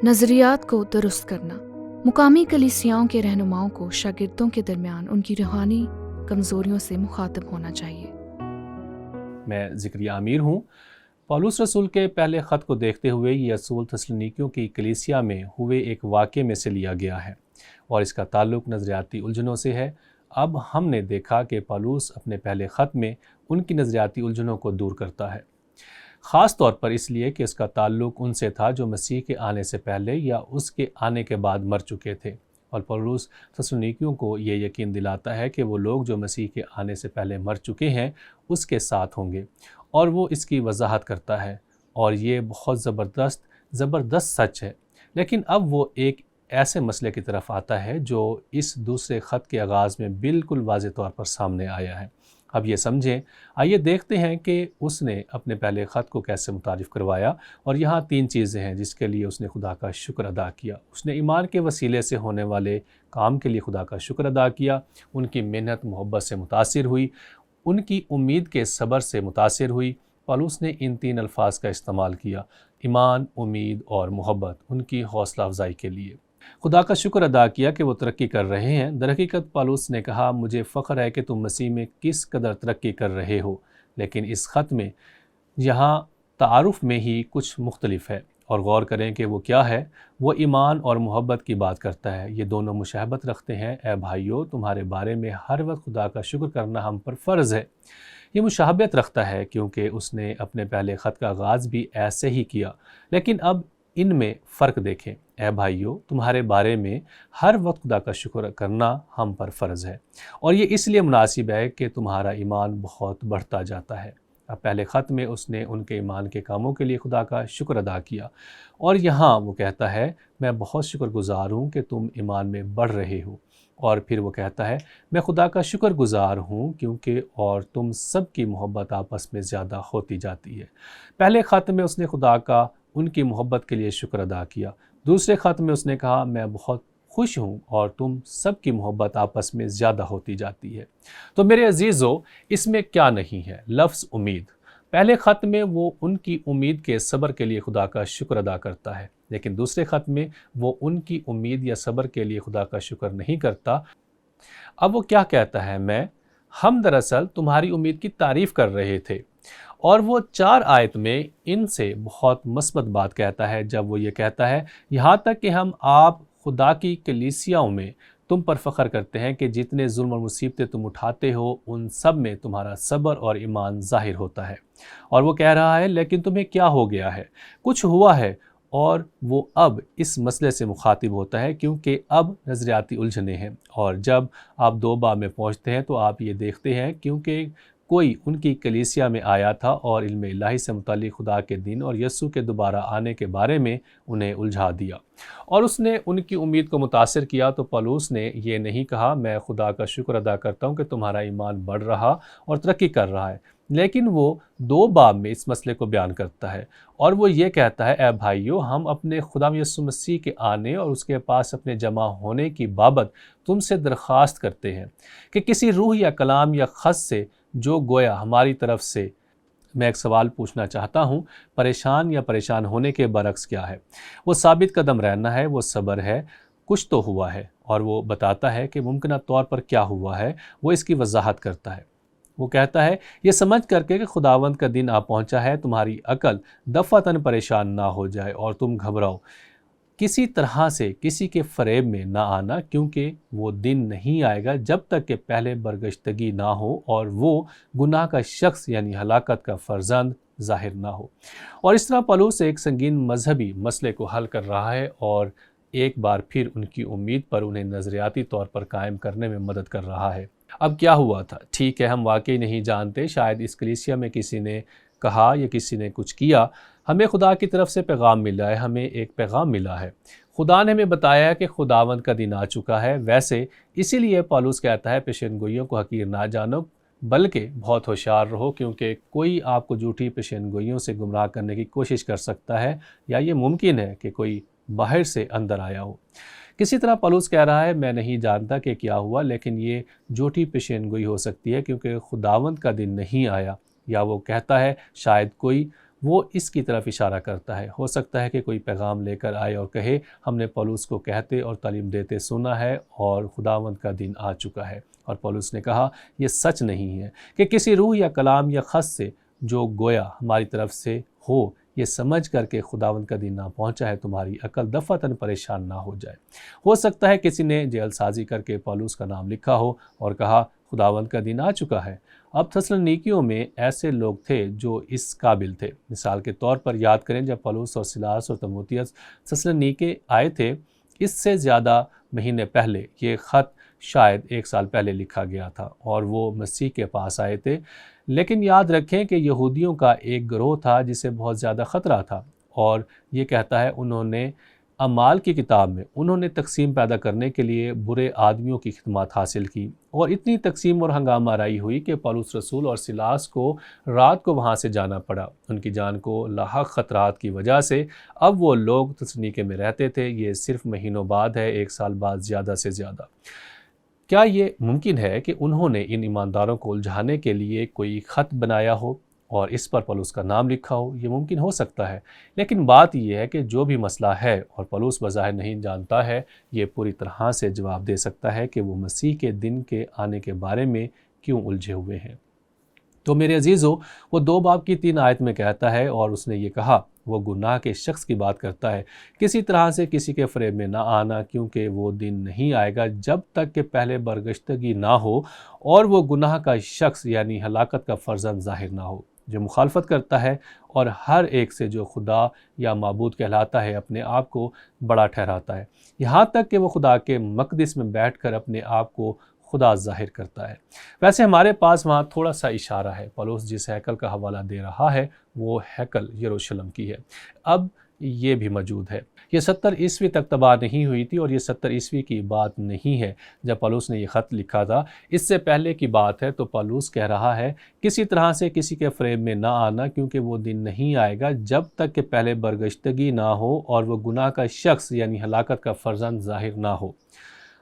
نظریات کو درست کرنا۔ مقامی کلیسیاؤں کے رہنماؤں کو شاگردوں کے درمیان ان کی روحانی کمزوریوں سے مخاطب ہونا چاہیے۔ میں ذکریہ امیر ہوں۔ پولس رسول کے پہلے خط کو دیکھتے ہوئے یہ اصول تسلونیکیوں کی کلیسیا میں ہوئے ایک واقعے میں سے لیا گیا ہے اور اس کا تعلق نظریاتی الجھنوں سے ہے۔ اب ہم نے دیکھا کہ پولس اپنے پہلے خط میں ان کی نظریاتی الجھنوں کو دور کرتا ہے، خاص طور پر اس لیے کہ اس کا تعلق ان سے تھا جو مسیح کے آنے سے پہلے یا اس کے آنے کے بعد مر چکے تھے، اور پولس تسلونیکیوں کو یہ یقین دلاتا ہے کہ وہ لوگ جو مسیح کے آنے سے پہلے مر چکے ہیں اس کے ساتھ ہوں گے، اور وہ اس کی وضاحت کرتا ہے، اور یہ بہت زبردست سچ ہے۔ لیکن اب وہ ایک ایسے مسئلے کی طرف آتا ہے جو اس دوسرے خط کے آغاز میں بالکل واضح طور پر سامنے آیا ہے۔ اب یہ سمجھیں، آئیے دیکھتے ہیں کہ اس نے اپنے پہلے خط کو کیسے متعارف کروایا، اور یہاں 3 چیزیں ہیں جس کے لیے اس نے خدا کا شکر ادا کیا۔ اس نے ایمان کے وسیلے سے ہونے والے کام کے لیے خدا کا شکر ادا کیا، ان کی محنت محبت سے متاثر ہوئی، ان کی امید کے صبر سے متاثر ہوئی۔ پولس نے ان 3 الفاظ کا استعمال کیا: ایمان، امید اور محبت، ان کی حوصلہ افزائی کے لیے۔ خدا کا شکر ادا کیا کہ وہ ترقی کر رہے ہیں۔ در حقیقت پولس نے کہا، مجھے فخر ہے کہ تم مسیح میں کس قدر ترقی کر رہے ہو، لیکن اس خط میں یہاں تعارف میں ہی کچھ مختلف ہے، اور غور کریں کہ وہ کیا ہے۔ وہ ایمان اور محبت کی بات کرتا ہے۔ یہ دونوں مشابہت رکھتے ہیں۔ اے بھائیو، تمہارے بارے میں ہر وقت خدا کا شکر کرنا ہم پر فرض ہے۔ یہ مشابہت رکھتا ہے کیونکہ اس نے اپنے پہلے خط کا آغاز بھی ایسے ہی کیا، لیکن اب ان میں فرق دیکھیں۔ اے بھائیو، تمہارے بارے میں ہر وقت خدا کا شکر کرنا ہم پر فرض ہے، اور یہ اس لیے مناسب ہے کہ تمہارا ایمان بہت بڑھتا جاتا ہے۔ اب پہلے خط میں اس نے ان کے ایمان کے کاموں کے لیے خدا کا شکر ادا کیا، اور یہاں وہ کہتا ہے، میں بہت شکر گزار ہوں کہ تم ایمان میں بڑھ رہے ہو، اور پھر وہ کہتا ہے، میں خدا کا شکر گزار ہوں کیونکہ اور تم سب کی محبت آپس میں زیادہ ہوتی جاتی ہے۔ پہلے خط میں اس نے خدا کا ان کی محبت کے لیے شکر ادا کیا۔ دوسرے خط میں اس نے کہا، میں بہت خوش ہوں اور تم سب کی محبت آپس میں زیادہ ہوتی جاتی ہے۔ تو میرے عزیزو، اس میں کیا نہیں ہے؟ لفظ امید۔ پہلے خط میں وہ ان کی امید کے صبر کے لیے خدا کا شکر ادا کرتا ہے، لیکن دوسرے خط میں وہ ان کی امید یا صبر کے لیے خدا کا شکر نہیں کرتا۔ اب وہ کیا کہتا ہے؟ ہم دراصل تمہاری امید کی تعریف کر رہے تھے، اور وہ 4 آیت میں ان سے بہت مثبت بات کہتا ہے جب وہ یہ کہتا ہے، یہاں تک کہ ہم آپ خدا کی کلیسیاؤں میں تم پر فخر کرتے ہیں کہ جتنے ظلم اور مصیبتیں تم اٹھاتے ہو ان سب میں تمہارا صبر اور ایمان ظاہر ہوتا ہے۔ اور وہ کہہ رہا ہے، لیکن تمہیں کیا ہو گیا ہے؟ کچھ ہوا ہے، اور وہ اب اس مسئلے سے مخاطب ہوتا ہے کیونکہ اب نظریاتی الجھنیں ہیں، اور جب آپ 2 باب میں پہنچتے ہیں تو آپ یہ دیکھتے ہیں کیونکہ کوئی ان کی کلیسیا میں آیا تھا اور علم الہی سے متعلق خدا کے دن اور یسوع کے دوبارہ آنے کے بارے میں انہیں الجھا دیا، اور اس نے ان کی امید کو متاثر کیا۔ تو پولس نے یہ نہیں کہا، میں خدا کا شکر ادا کرتا ہوں کہ تمہارا ایمان بڑھ رہا اور ترقی کر رہا ہے، لیکن وہ 2 باب میں اس مسئلے کو بیان کرتا ہے، اور وہ یہ کہتا ہے، اے بھائیو، ہم اپنے خدا یسوع مسیح کے آنے اور اس کے پاس اپنے جمع ہونے کی بابت تم سے درخواست کرتے ہیں کہ کسی روح یا کلام یا خط سے جو گویا ہماری طرف سے، میں ایک سوال پوچھنا چاہتا ہوں، پریشان یا پریشان ہونے کے برعکس کیا ہے؟ وہ ثابت قدم رہنا ہے، وہ صبر ہے، کچھ تو ہوا ہے، اور وہ بتاتا ہے کہ ممکنہ طور پر کیا ہوا ہے، وہ اس کی وضاحت کرتا ہے۔ وہ کہتا ہے، یہ سمجھ کر کے کہ خداوند کا دن آ پہنچا ہے، تمہاری عقل دفعتاً پریشان نہ ہو جائے اور تم گھبراؤ، کسی طرح سے کسی کے فریب میں نہ آنا، کیونکہ وہ دن نہیں آئے گا جب تک کہ پہلے برگشتگی نہ ہو اور وہ گناہ کا شخص یعنی ہلاکت کا فرزند ظاہر نہ ہو۔ اور اس طرح پولس ایک سنگین مذہبی مسئلے کو حل کر رہا ہے اور ایک بار پھر ان کی امید پر انہیں نظریاتی طور پر قائم کرنے میں مدد کر رہا ہے۔ اب کیا ہوا تھا؟ ٹھیک ہے، ہم واقعی نہیں جانتے، شاید اس کلیسیا میں کسی نے کہا یا کسی نے کچھ کیا۔ ہمیں خدا کی طرف سے پیغام ملا ہے، ہمیں ایک پیغام ملا ہے، خدا نے ہمیں بتایا کہ خداوند کا دن آ چکا ہے۔ ویسے اسی لیے پولس کہتا ہے، پیشین گوئیوں کو حقیر نہ جانو بلکہ بہت ہوشیار رہو، کیونکہ کوئی آپ کو جھوٹی پیشین گوئیوں سے گمراہ کرنے کی کوشش کر سکتا ہے، یا یہ ممکن ہے کہ کوئی باہر سے اندر آیا ہو۔ کسی طرح پولس کہہ رہا ہے، میں نہیں جانتا کہ کیا ہوا، لیکن یہ جھوٹی پیشین گوئی ہو سکتی ہے کیونکہ خداوند کا دن نہیں آیا، یا وہ کہتا ہے شاید کوئی وہ اس کی طرف اشارہ کرتا ہے۔ ہو سکتا ہے کہ کوئی پیغام لے کر آئے اور کہے ہم نے پولس کو کہتے اور تعلیم دیتے سنا ہے اور خداوند کا دن آ چکا ہے۔ اور پولس نے کہا یہ سچ نہیں ہے کہ کسی روح یا کلام یا خط سے جو گویا ہماری طرف سے ہو، یہ سمجھ کر کے خداوند کا دن نہ پہنچا ہے تمہاری عقل دفعتاً پریشان نہ ہو جائے۔ ہو سکتا ہے کسی نے جیل سازی کر کے پولس کا نام لکھا ہو اور کہا خداوند کا دن آ چکا ہے۔ اب تھسلنیکیوں میں ایسے لوگ تھے جو اس قابل تھے۔ مثال کے طور پر یاد کریں جب پولس اور سیلاس اور تیموتھیوس تھسلنیکے آئے تھے، اس سے زیادہ مہینے پہلے، یہ خط شاید 1 سال پہلے لکھا گیا تھا اور وہ مسیح کے پاس آئے تھے، لیکن یاد رکھیں کہ یہودیوں کا ایک گروہ تھا جسے بہت زیادہ خطرہ تھا، اور یہ کہتا ہے انہوں نے اعمال کی کتاب میں انہوں نے تقسیم پیدا کرنے کے لیے برے آدمیوں کی خدمات حاصل کی، اور اتنی تقسیم اور ہنگامہ آرائی ہوئی کہ پولس رسول اور سیلاس کو رات کو وہاں سے جانا پڑا۔ ان کی جان کو لاحق خطرات کی وجہ سے اب وہ لوگ تسنیکے میں رہتے تھے۔ یہ صرف مہینوں بعد ہے، 1 سال بعد زیادہ سے زیادہ۔ کیا یہ ممکن ہے کہ انہوں نے ان ایمانداروں کو الجھانے کے لیے کوئی خط بنایا ہو اور اس پر پولس کا نام لکھا ہو؟ یہ ممکن ہو سکتا ہے، لیکن بات یہ ہے کہ جو بھی مسئلہ ہے اور پولس بظاہر نہیں جانتا ہے، یہ پوری طرح سے جواب دے سکتا ہے کہ وہ مسیح کے دن کے آنے کے بارے میں کیوں الجھے ہوئے ہیں۔ تو میرے عزیزو، وہ 2 باب کی 3 آیت میں کہتا ہے اور اس نے یہ کہا، وہ گناہ کے شخص کی بات کرتا ہے، کسی طرح سے کسی کے فریب میں نہ آنا، کیونکہ وہ دن نہیں آئے گا جب تک کہ پہلے برگشتگی نہ ہو اور وہ گناہ کا شخص یعنی ہلاکت کا فرزند ظاہر نہ ہو، جو مخالفت کرتا ہے اور ہر ایک سے جو خدا یا معبود کہلاتا ہے اپنے آپ کو بڑا ٹھہراتا ہے، یہاں تک کہ وہ خدا کے مقدس میں بیٹھ کر اپنے آپ کو خدا ظاہر کرتا ہے۔ ویسے ہمارے پاس وہاں تھوڑا سا اشارہ ہے۔ پولس جس ہیکل کا حوالہ دے رہا ہے وہ ہیکل یروشلم کی ہے، اب یہ بھی موجود ہے۔ یہ 70 عیسوی تک تباہ نہیں ہوئی تھی، اور یہ 70 عیسوی کی بات نہیں ہے جب پولس نے یہ خط لکھا تھا، اس سے پہلے کی بات ہے۔ تو پولس کہہ رہا ہے کسی طرح سے کسی کے فریب میں نہ آنا، کیونکہ وہ دن نہیں آئے گا جب تک کہ پہلے برگشتگی نہ ہو اور وہ گناہ کا شخص یعنی ہلاکت کا فرزند ظاہر نہ ہو۔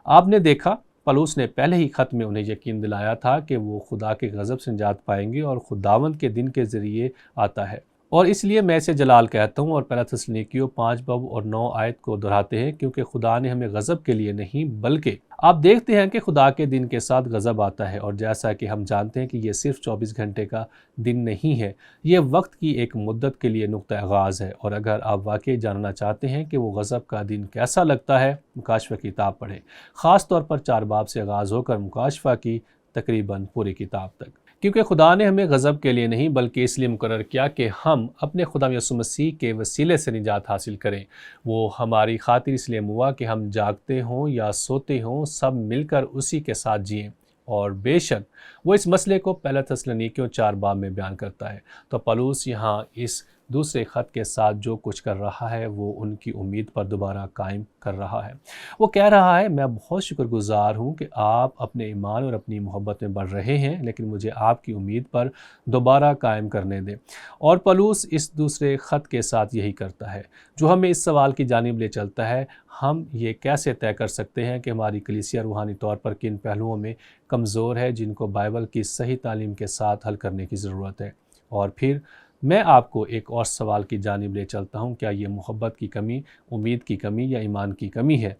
آپ نے دیکھا پولس نے پہلے ہی خط میں انہیں یقین دلایا تھا کہ وہ خدا کے غضب سے نجات پائیں گے اور خداوند کے دن کے ذریعے آتا ہے، اور اس لیے میں اسے جلال کہتا ہوں اور پہلا تسلنیکیوں 5 باب اور 9 آیت کو دہراتے ہیں، کیونکہ خدا نے ہمیں غضب کے لیے نہیں بلکہ آپ دیکھتے ہیں کہ خدا کے دن کے ساتھ غضب آتا ہے، اور جیسا کہ ہم جانتے ہیں کہ یہ صرف 24 گھنٹے کا دن نہیں ہے، یہ وقت کی ایک مدت کے لیے نقطہ آغاز ہے۔ اور اگر آپ واقعی جاننا چاہتے ہیں کہ وہ غضب کا دن کیسا لگتا ہے، مکاشفہ کی کتاب پڑھیں، خاص طور پر 4 باب سے آغاز ہو کر مکاشفہ کی تقریباً پوری کتاب تک، کیونکہ خدا نے ہمیں غضب کے لیے نہیں بلکہ اس لیے مقرر کیا کہ ہم اپنے خدا یسوع مسیح کے وسیلے سے نجات حاصل کریں۔ وہ ہماری خاطر اس لیے ہوا کہ ہم جاگتے ہوں یا سوتے ہوں سب مل کر اسی کے ساتھ جئیں، اور بے شک وہ اس مسئلے کو پہلا تسلنیکیوں 4 باب میں بیان کرتا ہے۔ تو پولس یہاں اس دوسرے خط کے ساتھ جو کچھ کر رہا ہے وہ ان کی امید پر دوبارہ قائم کر رہا ہے۔ وہ کہہ رہا ہے میں بہت شکر گزار ہوں کہ آپ اپنے ایمان اور اپنی محبت میں بڑھ رہے ہیں، لیکن مجھے آپ کی امید پر دوبارہ قائم کرنے دیں۔ اور پولس اس دوسرے خط کے ساتھ یہی کرتا ہے، جو ہمیں اس سوال کی جانب لے چلتا ہے، ہم یہ کیسے طے کر سکتے ہیں کہ ہماری کلیسیا روحانی طور پر کن پہلوؤں میں کمزور ہے جن کو بائبل کی صحیح تعلیم کے ساتھ حل کرنے کی ضرورت ہے۔ اور پھر میں آپ کو ایک اور سوال کی جانب لے چلتا ہوں، کیا یہ محبت کی کمی، امید کی کمی یا ایمان کی کمی ہے؟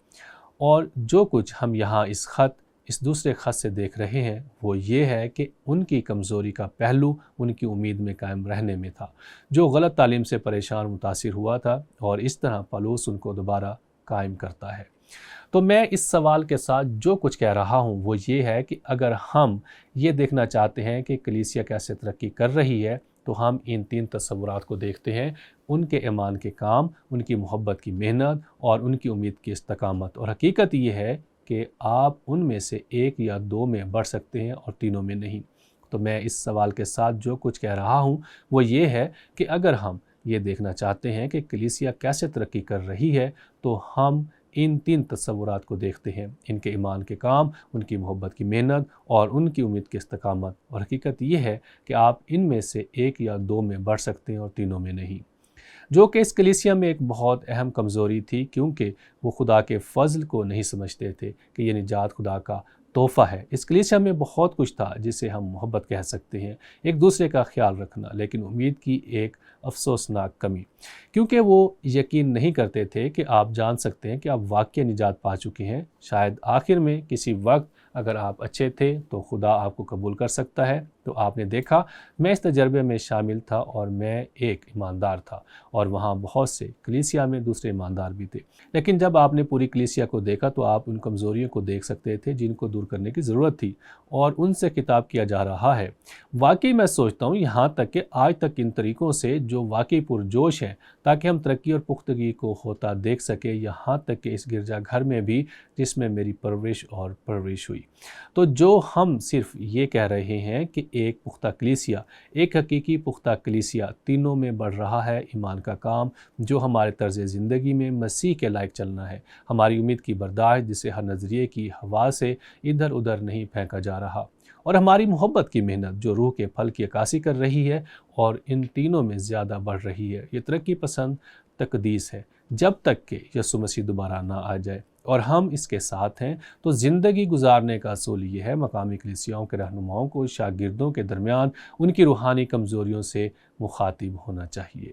اور جو کچھ ہم یہاں اس دوسرے خط سے دیکھ رہے ہیں وہ یہ ہے کہ ان کی کمزوری کا پہلو ان کی امید میں قائم رہنے میں تھا، جو غلط تعلیم سے پریشان متاثر ہوا تھا، اور اس طرح پولس ان کو دوبارہ قائم کرتا ہے۔ تو میں اس سوال کے ساتھ جو کچھ کہہ رہا ہوں وہ یہ ہے کہ اگر ہم یہ دیکھنا چاہتے ہیں کہ کلیسیا کیسے ترقی کر رہی ہے، تو ہم ان 3 تصورات کو دیکھتے ہیں، ان کے ایمان کے کام، ان کی محبت کی محنت اور ان کی امید کی استقامت۔ اور حقیقت یہ ہے کہ آپ ان میں سے 1 یا 2 میں بڑھ سکتے ہیں اور تینوں میں نہیں۔ تو میں اس سوال کے ساتھ جو کچھ کہہ رہا ہوں وہ یہ ہے کہ اگر ہم یہ دیکھنا چاہتے ہیں کہ کلیسیا کیسے ترقی کر رہی ہے، تو ہم ان 3 تصورات کو دیکھتے ہیں، ان کے ایمان کے کام، ان کی محبت کی محنت اور ان کی امید کی استقامت۔ اور حقیقت یہ ہے کہ آپ ان میں سے 1 یا 2 میں بڑھ سکتے ہیں اور تینوں میں نہیں، جو کہ اس کلیسیا میں ایک بہت اہم کمزوری تھی، کیونکہ وہ خدا کے فضل کو نہیں سمجھتے تھے کہ یہ نجات خدا کا تحفہ ہے۔ اس کلیسیا میں بہت کچھ تھا جسے ہم محبت کہہ سکتے ہیں، ایک دوسرے کا خیال رکھنا، لیکن امید کی ایک افسوسناک کمی، کیونکہ وہ یقین نہیں کرتے تھے کہ آپ جان سکتے ہیں کہ آپ واقعی نجات پا چکے ہیں۔ شاید آخر میں کسی وقت اگر آپ اچھے تھے تو خدا آپ کو قبول کر سکتا ہے۔ تو آپ نے دیکھا، میں اس تجربے میں شامل تھا اور میں ایک ایماندار تھا، اور وہاں بہت سے کلیسیا میں دوسرے ایماندار بھی تھے، لیکن جب آپ نے پوری کلیسیا کو دیکھا تو آپ ان کمزوریوں کو دیکھ سکتے تھے جن کو دور کرنے کی ضرورت تھی، اور ان سے خطاب کیا جا رہا ہے۔ واقعی میں سوچتا ہوں یہاں تک کہ آج تک ان طریقوں سے جو واقعی پرجوش ہیں تاکہ ہم ترقی اور پختگی کو ہوتا دیکھ سکیں، یہاں تک کہ اس گرجا گھر میں بھی جس میں میری پرورش ہوئی۔ تو جو ہم صرف یہ کہہ رہے ہیں کہ ایک پختہ کلیسیا، ایک حقیقی پختہ کلیسیا تینوں میں بڑھ رہا ہے، ایمان کا کام جو ہمارے طرز زندگی میں مسیح کے لائق چلنا ہے، ہماری امید کی برداشت جسے ہر نظریے کی ہوا سے ادھر ادھر نہیں پھینکا جا رہا، اور ہماری محبت کی محنت جو روح کے پھل کی عکاسی کر رہی ہے اور ان تینوں میں زیادہ بڑھ رہی ہے، یہ ترقی پسند تقدیس ہے جب تک کہ یسوع مسیح دوبارہ نہ آ جائے اور ہم اس کے ساتھ ہیں۔ تو زندگی گزارنے کا اصول یہ ہے، مقامی کلیسیاؤں کے رہنماؤں کو شاگردوں کے درمیان ان کی روحانی کمزوریوں سے مخاطب ہونا چاہیے۔